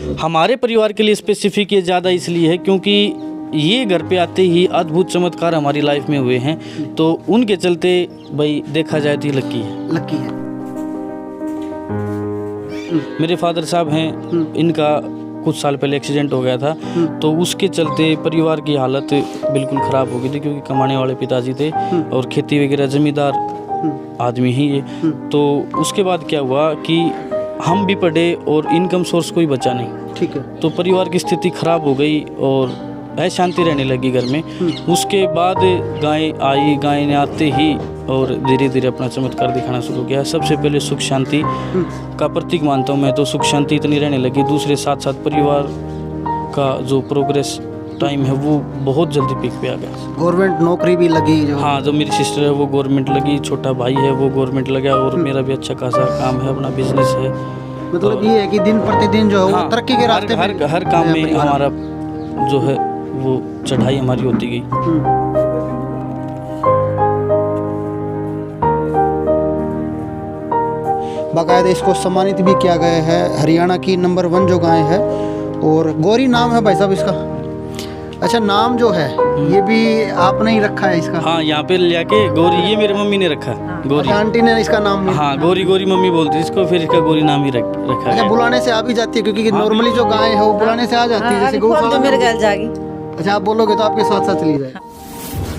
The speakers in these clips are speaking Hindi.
हमारे परिवार के लिए स्पेसिफिक ये ज़्यादा इसलिए है क्योंकि ये घर पे आते ही अद्भुत चमत्कार हमारी लाइफ में हुए हैं, तो उनके चलते भाई देखा जाए तो ये लकी है। लकी है। मेरे फादर साहब हैं, इनका कुछ साल पहले एक्सीडेंट हो गया था, तो उसके चलते परिवार की हालत बिल्कुल ख़राब हो गई थी क्योंकि कमाने वाले पिताजी थे और खेती वगैरह ज़मींदार आदमी ही ये। तो उसके बाद क्या हुआ कि हम भी पढ़े और इनकम सोर्स कोई बचा नहीं। ठीक है। तो परिवार की स्थिति खराब हो गई और अशांति रहने लगी घर में। उसके बाद गाय आई, गाय ने आते ही और धीरे धीरे अपना चमत्कार दिखाना शुरू किया। सबसे पहले सुख शांति का प्रतीक मानता हूँ मैं, तो सुख शांति इतनी रहने लगी। दूसरे साथ साथ परिवार का जो प्रोग्रेस टाइम है वो बहुत जल्दी पीक पे आ गया। गवर्नमेंट नौकरी भी लगी जो? हाँ, जो मेरी सिस्टर है वो गवर्नमेंट लगी, छोटा भाई है वो गवर्नमेंट लगा और मेरा भी अच्छा खासा काम है, अपना बिजनेस है। मतलब ये है कि दिन प्रतिदिन जो है वो तरक्की के रास्ते हर काम में हमारा जो है वो चढ़ाई हमारी होती गई। बाकायदा इसको सम्मानित भी किया गया है। हरियाणा की नंबर 1 जो गाय है, और गौरी नाम है भाई साहब इसका। अच्छा, नाम जो है ये भी आपने ही रखा है इसका? हाँ, यहाँ पे ले आके गौरी, ये मेरी मम्मी ने रखा गौरी। अच्छा, आंटी ने इसका नाम? हाँ, गौरी गौरी मम्मी बोलती है इसको, फिर इसका गौरी नाम ही रखा अच्छा, बुलाने से आ भी जाती है क्योंकि नॉर्मली जो गाय है वो बुलाने से आ जाती है, जैसे गौशाला तो मेरे घर जाएगी। अच्छा, आप बोलोगे तो आपके साथ साथ चली जाए।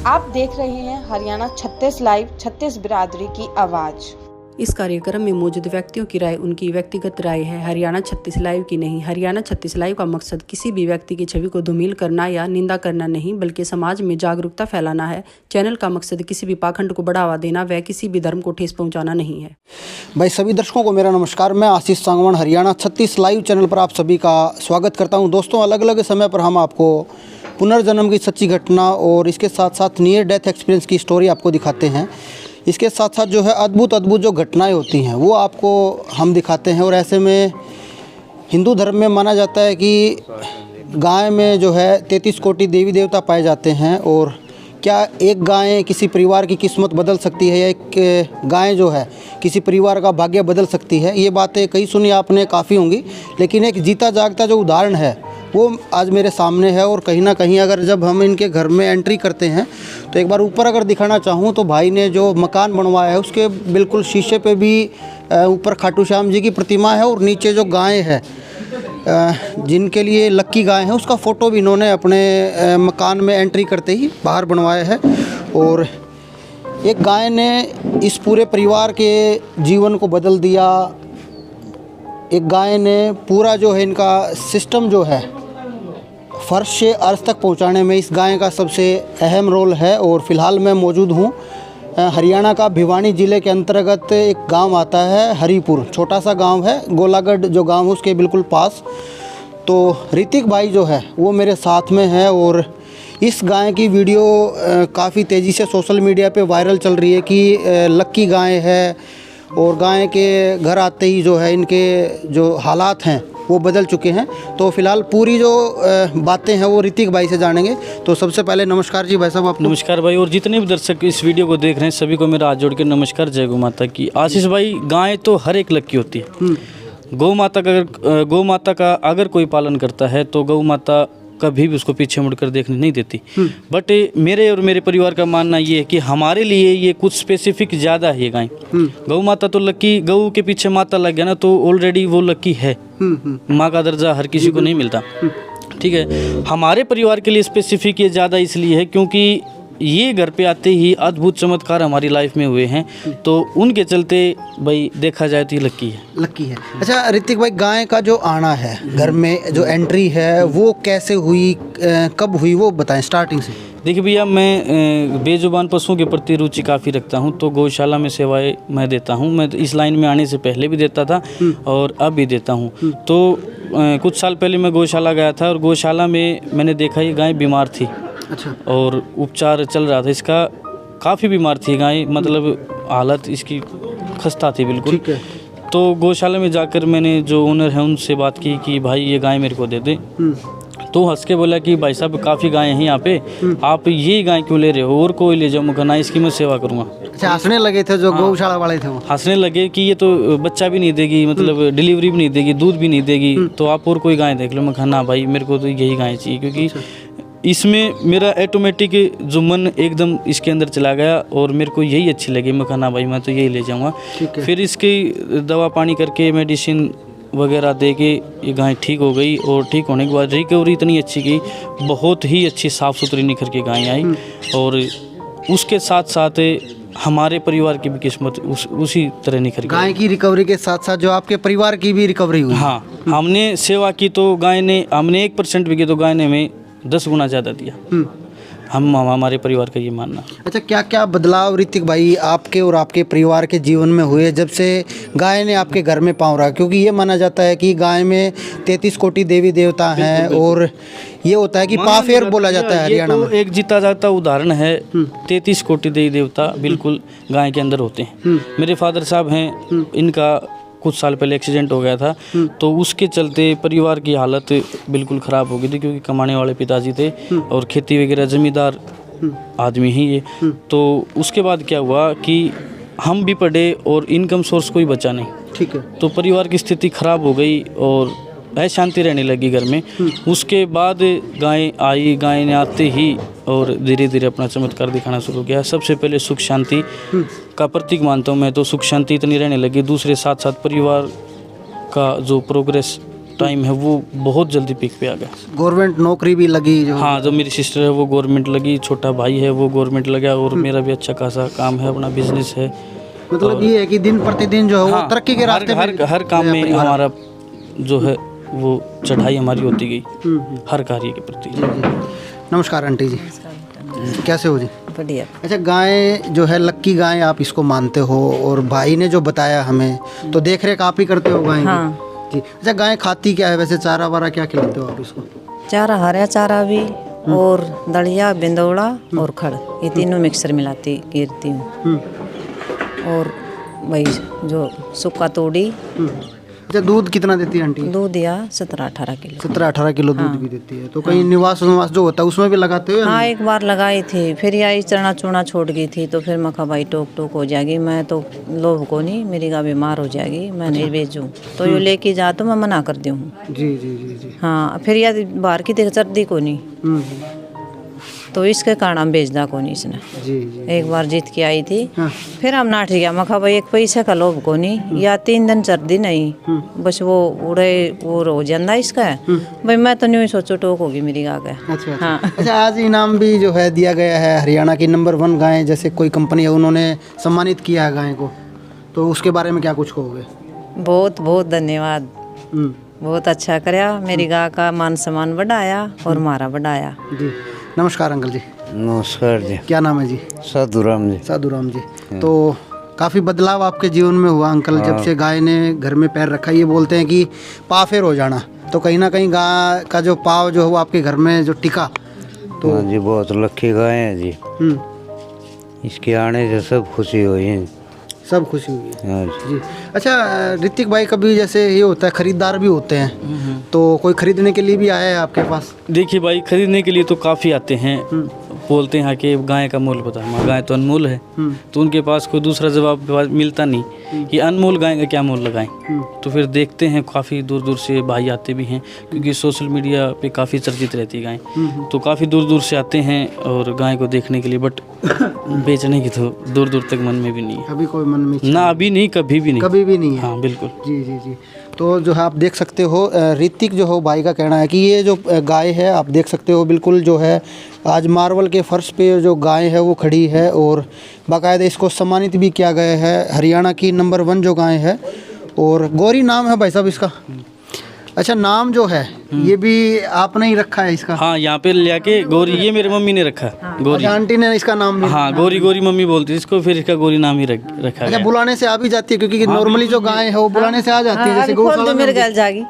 आप देख रहे हैं हरियाणा 36 लाइव, 36 बिरादरी की आवाज़। इस कार्यक्रम में मौजूद व्यक्तियों की राय उनकी व्यक्तिगत राय है, हरियाणा 36 लाइव की नहीं। हरियाणा 36 लाइव का मकसद किसी भी व्यक्ति की छवि को धूमिल करना या निंदा करना नहीं, बल्कि समाज में जागरूकता फैलाना है। चैनल का मकसद किसी भी पाखंड को बढ़ावा देना व किसी भी धर्म को ठेस पहुंचाना नहीं है। भाई सभी दर्शकों को मेरा नमस्कार। मैं आशीष सांगवान हरियाणा 36 लाइव चैनल पर आप सभी का स्वागत करता हूँ। दोस्तों, अलग अलग समय पर हम आपको पुनर्जन्म की सच्ची घटना और इसके साथ साथ नियर डेथ एक्सपीरियंस की स्टोरी आपको दिखाते हैं। इसके साथ साथ जो है अद्भुत जो घटनाएं होती हैं वो आपको हम दिखाते हैं। और ऐसे में हिंदू धर्म में माना जाता है कि गाय में जो है 33 कोटि देवी देवता पाए जाते हैं। और क्या एक गाय किसी परिवार की किस्मत बदल सकती है या एक गाय जो है किसी परिवार का भाग्य बदल सकती है? ये बातें कई सुनी आपने, काफ़ी होंगी, लेकिन एक जीता जागता जो उदाहरण है वो आज मेरे सामने है। और कहीं ना कहीं अगर जब हम इनके घर में एंट्री करते हैं तो एक बार ऊपर अगर दिखाना चाहूँ तो भाई ने जो मकान बनवाया है उसके बिल्कुल शीशे पे भी ऊपर खाटू श्याम जी की प्रतिमा है, और नीचे जो गाय है जिनके लिए लक्की गाय है उसका फ़ोटो भी इन्होंने अपने मकान में एंट्री करते ही बाहर बनवाया है। और एक गाय ने इस पूरे परिवार के जीवन को बदल दिया। एक गाय ने पूरा जो है इनका सिस्टम जो है फर्श से अर्श तक पहुंचाने में इस गाय का सबसे अहम रोल है। और फ़िलहाल मैं मौजूद हूं हरियाणा का भिवानी ज़िले के अंतर्गत एक गांव आता है हरिपुर। छोटा सा गांव है, गोलागढ़ जो गांव है उसके बिल्कुल पास। तो ऋतिक भाई जो है वो मेरे साथ में है, और इस गाय की वीडियो काफ़ी तेज़ी से सोशल मीडिया पे वायरल चल रही है कि लक्की गाय है। और गाय के घर आते ही जो है इनके जो हालात हैं वो बदल चुके हैं। तो फिलहाल पूरी जो बातें हैं वो ऋतिक भाई से जानेंगे। तो सबसे पहले नमस्कार जी भाई साहब। आप नमस्कार भाई, और जितने भी दर्शक इस वीडियो को देख रहे हैं सभी को मेरा हाथ जोड़ के नमस्कार। जय गौ माता की। आशीष भाई, गाय तो हर एक लक्की होती है। गौ माता का अगर कोई पालन करता है तो गौ माता कभी भी उसको पीछे मुड़कर देखने नहीं देती। बट मेरे और मेरे परिवार का मानना ये है कि हमारे लिए ये कुछ स्पेसिफिक ज़्यादा है। ये गाय गौ माता तो लक्की, गऊ के पीछे माता लग गया ना तो ऑलरेडी वो लक्की है। माँ का दर्जा हर किसी को नहीं मिलता, ठीक है। हमारे परिवार के लिए स्पेसिफिक ये ज़्यादा इसलिए है क्योंकि ये घर पे आते ही अद्भुत चमत्कार हमारी लाइफ में हुए हैं, तो उनके चलते भाई देखा जाए तो ये लक्की है। लक्की है। अच्छा ऋतिक भाई, गाय का जो आना है घर में, जो एंट्री है वो कैसे हुई, कब हुई, वो बताएं स्टार्टिंग से। देखिए भैया, मैं बेजुबान पशुओं के प्रति रुचि काफ़ी रखता हूं, तो गौशाला में सेवाएं मैं देता हूं। मैं इस लाइन में आने से पहले भी देता था और अब भी देता हूं। तो कुछ साल पहले मैं गौशाला गया था और गौशाला में मैंने देखा ये गाय बीमार थी। अच्छा। और उपचार चल रहा था इसका, काफ़ी बीमार थी गाय, मतलब हालत इसकी खस्ता थी बिल्कुल। ठीक है। तो गौशाला में जाकर मैंने जो ओनर है उनसे बात की कि भाई ये गाय मेरे को दे दे। तो हंस के बोला कि भाई साहब काफ़ी गायें हैं यहाँ पे, आप ये गाय क्यों ले रहे हो, और कोई ले जाओ, मुझे ना इसकी मैं सेवा करूँगा। अच्छा, हंसने लगे थे जो गौशाला वाले थे वो? हंसने लगे कि ये तो बच्चा भी नहीं देगी, मतलब डिलीवरी भी नहीं देगी, दूध भी नहीं देगी, तो आप और कोई गाय देख लो। मैं कहा ना भाई, मेरे को तो यही गाय चाहिए, क्योंकि इसमें मेरा ऑटोमेटिक जो मन एकदम इसके अंदर चला गया और मेरे को यही अच्छी लगी। मैं कहा ना भाई, मैं तो यही ले जाऊँगा। फिर इसकी दवा पानी करके मेडिसिन वगैरह दे के ये गाय ठीक हो गई, और ठीक होने के बाद रिकवरी इतनी अच्छी की, बहुत ही अच्छी साफ़ सुथरी निखर के गाय आई। और उसके साथ साथ हमारे परिवार की भी किस्मत उसी तरह निखर गई। गाय की रिकवरी के साथ साथ जो आपके परिवार की भी रिकवरी हुई? हाँ, हमने सेवा की तो गाय ने, हमने 1% भी की तो गाय ने हमें 10 गुना ज़्यादा दिया। हमारे परिवार का ये मानना। अच्छा, क्या क्या बदलाव ऋतिक भाई आपके और आपके परिवार के जीवन में हुए जब से गाय ने आपके घर में पाँव रखा? क्योंकि ये माना जाता है कि गाय में 33 कोटि देवी देवता हैं, और ये होता है कि पाफेर बोला जाता है हरियाणा में। एक जीता जाता उदाहरण है, 33 कोटि देवी देवता बिल्कुल गाय के अंदर होते हैं। मेरे फादर साहब हैं, इनका कुछ साल पहले एक्सीडेंट हो गया था, तो उसके चलते परिवार की हालत बिल्कुल ख़राब हो गई थी, क्योंकि कमाने वाले पिताजी थे और खेती वगैरह ज़मींदार आदमी ही ये। तो उसके बाद क्या हुआ कि हम भी पढ़े और इनकम सोर्स कोई बचा नहीं। ठीक है। तो परिवार की स्थिति ख़राब हो गई और अशांति रहने लगी घर में। उसके बाद गाय आई, गाय ने आते ही और धीरे धीरे अपना चमत्कार दिखाना शुरू किया। सबसे पहले सुख शांति का प्रतीक मानता हूँ मैं, तो सुख शांति इतनी रहने लगी। दूसरे साथ साथ परिवार का जो प्रोग्रेस टाइम है वो बहुत जल्दी पीक पे आ गया। गवर्नमेंट नौकरी भी लगी जो? हाँ, जो मेरी सिस्टर है वो गवर्नमेंट लगी, छोटा भाई है वो गवर्नमेंट लगा, और मेरा भी अच्छा खासा काम है, अपना बिजनेस है। मतलब ये है कि दिन प्रतिदिन जो है वो तरक्की के रास्ते हर काम में हमारा जो है वो चढ़ाई हमारी होती गई हर कार्य के प्रति। नमस्कार आंटी जी, कैसे हो जी? बढ़िया। अच्छा, गाय जो है लक्की गाय आप इसको मानते हो, और भाई ने जो बताया हमें, तो देख रेख आप ही करते हो गाय की? हाँ जी। अच्छा, गाय खाती क्या है वैसे? चारा वारा क्या खिलाते हो आप इसको? चारा, हरा चारा भी, और दलिया, बिंदौड़ा और खड़, ये तीनों मिक्सर मिलाती गिरती हूँ। और वही जो सूखा तोड़ी। अच्छा, दूध कितना देती है आंटी? दूध या 17-18 किलो। 17-18 किलो दूध भी देती है। तो कहीं निवास जो होता है उसमें भी लगाते हो? हाँ, एक बार लगाई थी, फिर यही चना चूना छोड़ गई थी, तो फिर मैं कहा भाई टोक टोक हो जाएगी, मैं तो लोभ को नहीं, मेरी गाय बीमार हो जाएगी, मैं नहीं बेचूँ, तो ये लेके जा, तो मैं मना कर दी हूँ। जी जी जी जी। हाँ, फिर यार बाहर की देख सर्दी को नहीं, तो इसके कारण हम बेचदा को नहीं इसने। जी जी। एक बार जीत के आई थी। हाँ। फिर हम नाठ गया, मैं कहा भाई एक पैसे का लोभ को नहीं, या 3 दिन सर्दी नहीं, बस वो उड़े वो हो जाता इसका है। भाई मैं तो नहीं सोचो टोक होगी मेरी गाय का। अच्छा हाँ। अच्छा, आज इनाम भी जो है दिया गया है, हरियाणा की नंबर 1 गाय, जैसे कोई कंपनी है उन्होंने सम्मानित किया है गाय को, तो उसके बारे में क्या कुछ कहोगे? बहुत बहुत धन्यवाद, बहुत अच्छा कराया, मेरी गाय का मान सम्मान बढ़ाया और हमारा बढ़ाया। जी। नमस्कार अंकल जी। नमस्कार जी। क्या नाम है जी? साधुराम जी। साधुराम जी। तो काफ़ी बदलाव आपके जीवन में हुआ अंकल, जब से गाय ने घर में पैर रखा। ये बोलते हैं कि पाफेर हो जाना, तो कहीं ना कहीं गाय का जो पाव जो है वो आपके घर में जो टिका, तो हाँ जी, बहुत लकी गाय है जी। इसके आने से सब खुशी हुई है, सब खुशी हुई है। हाँ जी। अच्छा ऋतिक भाई, कभी जैसे ये होता है खरीदार भी होते हैं, तो कोई खरीदने के लिए भी आया है आपके पास? देखिए भाई, खरीदने के लिए तो काफ़ी आते हैं, बोलते हैं कि गाय का मूल्य बता, हमारा गाय तो अनमोल है। तो उनके पास कोई दूसरा जवाब मिलता नहीं कि अनमोल गाय का क्या मूल्य लगाएं। तो फिर देखते हैं, काफ़ी दूर दूर से भाई आते भी हैं, क्योंकि सोशल मीडिया पे काफ़ी चर्चित रहती है गाय, तो काफ़ी दूर दूर से आते हैं और गाय को देखने के लिए। बट बेचने की तो दूर दूर तक मन में भी नहीं है, अभी कोई मन में ना, अभी नहीं, कभी भी नहीं, कभी भी नहीं है। हाँ बिल्कुल। जी जी जी। तो जो है आप देख सकते हो, ऋतिक जो हो भाई का कहना है कि ये जो गाय है आप देख सकते हो, बिल्कुल जो है आज मार्बल के फर्श पे जो गाय है वो खड़ी है, और बाकायदा इसको सम्मानित भी किया गया है, हरियाणा की नंबर 1 जो गाय है। और गौरी नाम है भाई साहब इसका? अच्छा, नाम जो है ये भी आपने ही रखा है इसका? हाँ, यहाँ पे ले आके गौरी, ये मेरी मम्मी ने रखा है गौरी। अच्छा, आंटी ने इसका नाम भी? हाँ, गौरी गौरी मम्मी बोलती है इसको, फिर इसका गौरी नाम ही रखा अच्छा, गया। बुलाने से आ भी जाती है, क्योंकि नॉर्मली जो गाय है वो बुलाने से आ जाती है, जैसे गौशाला में। मेरे गाय जागी।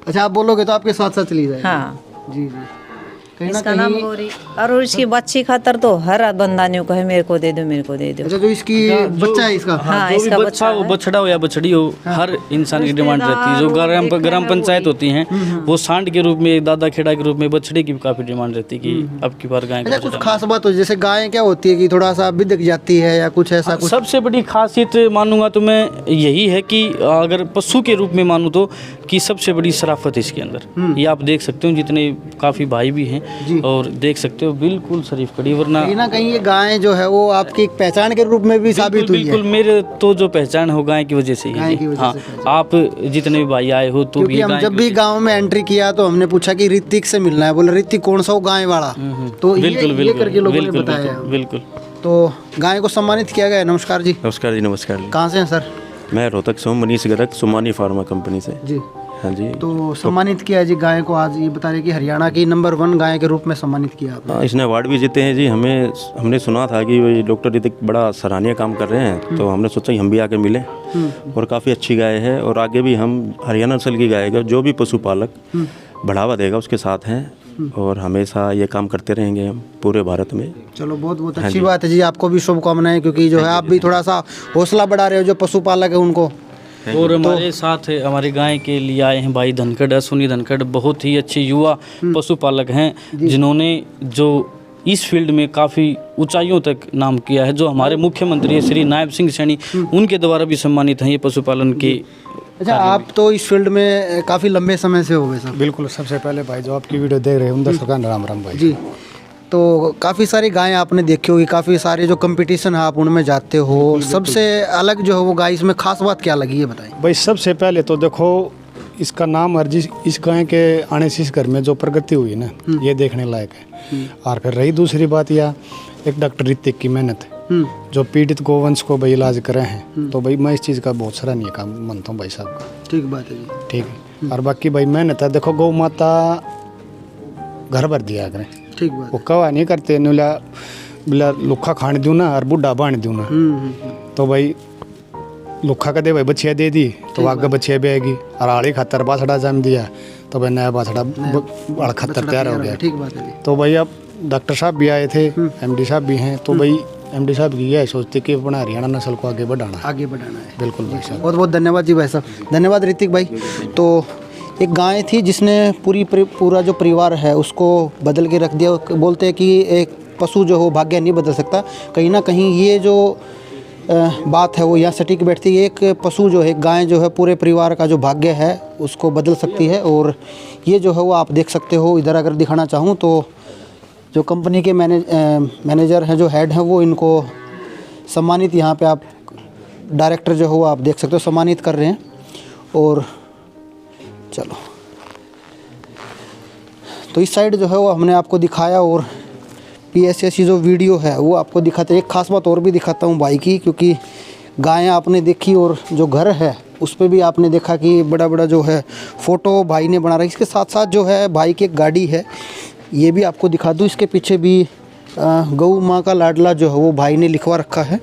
अच्छा, आप बोलोगे तो आपके साथ साथ चली जाएगी? हाँ जी जी। कहीं ना इसका नाम कहीं गौरी। और इसकी बच्ची खातर तो हर बंदा ने कहे मेरे को दे दो, मेरे को दे दो। अच्छा, जो इसकी बच्चा है इसका, हाँ, जो भी इसका बच्चा हो, बछड़ा हो या बछड़ी हो, हर इंसान की डिमांड रहती है। जो ग्राम पंचायत होती हैं वो सांड के रूप में, दादा खेड़ा के रूप में बछड़े की काफी डिमांड रहती है कि अब की बार गाय का अच्छा, कुछ खास बात हो, जैसे गाय क्या होती है कि थोड़ा सा बिदक जाती है या कुछ ऐसा कुछ? सबसे बड़ी खासियत मानूंगा तो मैं यही है कि अगर पशु के रूप में मानूं तो कि सबसे बड़ी शराफत है इसके अंदर। ये आप देख सकते हो, जितने काफ़ी भाई भी हैं और देख सकते हो बिल्कुल शरीफ खड़ी, वरना कहीं ना कहीं ये गाय जो है वो आपकी एक पहचान के रूप में भी साबित हुई है। बिल्कुल मेरे तो जो पहचान हो गाय की वजह से ही गाय है की जी। वजह हाँ, से पहचान। आप जितने भी भाई आए हो तो क्योंकि भी हम गाय जब की भी वजह गांव में एंट्री किया तो हमने पूछा कि ऋतिक से मिलना है, बोले ऋतिक कौन सा हो, गाय वाला। तो से। ये बिल्कुल करके लोगों ने बिल्कुल बताया। बिल्कुल। तो गाय को सम्मानित किया गया है। नमस्कार जी। नमस्कार जी, नमस्कार जी। कहाँ से हैं सर? मैं रोहतक से हूँ, मनीष गर्ग, सुमानी फार्मा कंपनी से। जी, हाँ जी। तो सम्मानित किया है जी गाय को। आज ये बता रहे कि हरियाणा की नंबर 1 गाय के रूप में सम्मानित किया आपने। हाँ, इसने अवार्ड भी जीते हैं जी। हमने सुना था कि वही डॉक्टर ऋतिक बड़ा सराहनीय काम कर रहे हैं, तो हमने सोचा कि हम भी आके मिलें। और काफ़ी अच्छी गाय है, और आगे भी हम हरियाणा नस्ल की गाय का जो भी पशुपालक बढ़ावा देगा उसके साथ हैं, और हमेशा ये काम करते रहेंगे हम पूरे भारत में। चलो, बहुत बहुत अच्छी बात है जी। आपको भी शुभकामनाएं, क्योंकि जो है आप भी थोड़ा सा हौसला बढ़ा रहे हो जो पशुपालक है उनको। और हमारे साथ हमारी गाय के लिए आए हैं भाई धनखड़, अश्विनी धनखड़, बहुत ही अच्छे युवा पशुपालक हैं जिन्होंने जो इस फील्ड में काफ़ी ऊंचाइयों तक नाम किया है। जो हमारे मुख्यमंत्री श्री नायब सिंह सैनी, उनके द्वारा भी सम्मानित हैं ये पशुपालन के। अच्छा, आप तो इस फील्ड में काफ़ी लंबे समय से हो गए सर? बिल्कुल। सबसे पहले भाई जो आपकी वीडियो देख रहे हैं उन दर्शकों का राम राम भाई जी। तो काफ़ी सारी गायें आपने देखी होगी, काफ़ी सारे जो कंपटीशन है आप उनमें जाते हो। सबसे अलग जो है वो गाय, इसमें खास बात क्या लगी है बताएं? भाई सबसे पहले तो देखो इसका नाम और इस गाय के आने से इस घर में जो प्रगति हुई ना, ये देखने लायक है। और फिर रही दूसरी बात, या एक डॉक्टर ऋतिक की मेहनत जो पीड़ित गोवंश को भाई इलाज करे हैं, तो भाई मैं इस चीज़ का बहुत सराहनीय काम मानता हूँ भाई साहब का। ठीक बात है जी। ठीक है। और बाकी भाई मेहनत है, देखो गौ माता घर भर दिया करें। ठीक बात। वो कवा नहीं करते नुला बोला लुखा खाने दूँ ना और बुढ़ा बांध दूँ ना, तो भाई लुखा का दे भाई बछिया दे दी तो आगे बछिया भी आएगी। और आड़ी खातर बासड़ा जम दिया तो भाई नया बासड़ा आड़ खातर तैयार हो गया। ठीक बात है जी। तो भाई अब डॉक्टर साहब भी आए थे, एमडी साहब भी हैं, तो भाई एमडी साहब की यह सोचते कि अपना हरियाणा नस्ल को आगे बढ़ाना है। बिल्कुल भाई साहब। बहुत बहुत धन्यवाद जी भाई साहब। धन्यवाद ऋतिक भाई। तो एक गाय थी जिसने पूरा जो परिवार है उसको बदल के रख दिया। बोलते हैं कि एक पशु जो हो भाग्य नहीं बदल सकता, कहीं ना कहीं ये जो बात है वो यहाँ सटीक बैठती है। एक पशु जो है, गाय जो है, पूरे परिवार का जो भाग्य है उसको बदल सकती है। और ये जो है वो आप देख सकते हो। इधर अगर दिखाना चाहूँ तो जो कंपनी के मैनेजर हैं, जो हेड हैं, वो इनको सम्मानित, यहाँ पे आप डायरेक्टर जो हो आप देख सकते हो सम्मानित कर रहे हैं। और चलो, तो इस साइड जो है वो हमने आपको दिखाया, और PSS जो वीडियो है वो आपको दिखाते हैं। एक खास बात और भी दिखाता हूँ भाई की, क्योंकि गायें आपने देखी और जो घर है उस पर भी आपने देखा कि बड़ा बड़ा जो है फ़ोटो भाई ने बना रहा है। इसके साथ साथ जो है भाई की एक गाड़ी है, ये भी आपको दिखा दूँ। इसके पीछे भी गौ माँ का लाडला जो है वो भाई ने लिखवा रखा है।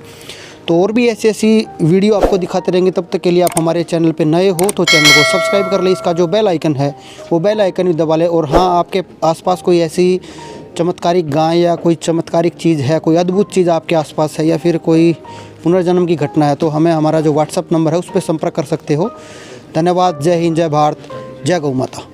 तो और भी ऐसी वीडियो आपको दिखाते रहेंगे। तब तक के लिए आप हमारे चैनल पे नए हो तो चैनल को सब्सक्राइब कर ले। इसका जो बेल आइकन है वो बेल आइकन भी दबा ले। और हाँ, आपके आसपास कोई ऐसी चमत्कारिक गाय या कोई चमत्कारिक चीज़ है, कोई अद्भुत चीज़ आपके आसपास है, या फिर कोई पुनर्जन्म की घटना है, तो हमें हमारा जो व्हाट्सअप नंबर है उस पर संपर्क कर सकते हो। धन्यवाद। जय हिंद, जय भारत, जय गौ माता।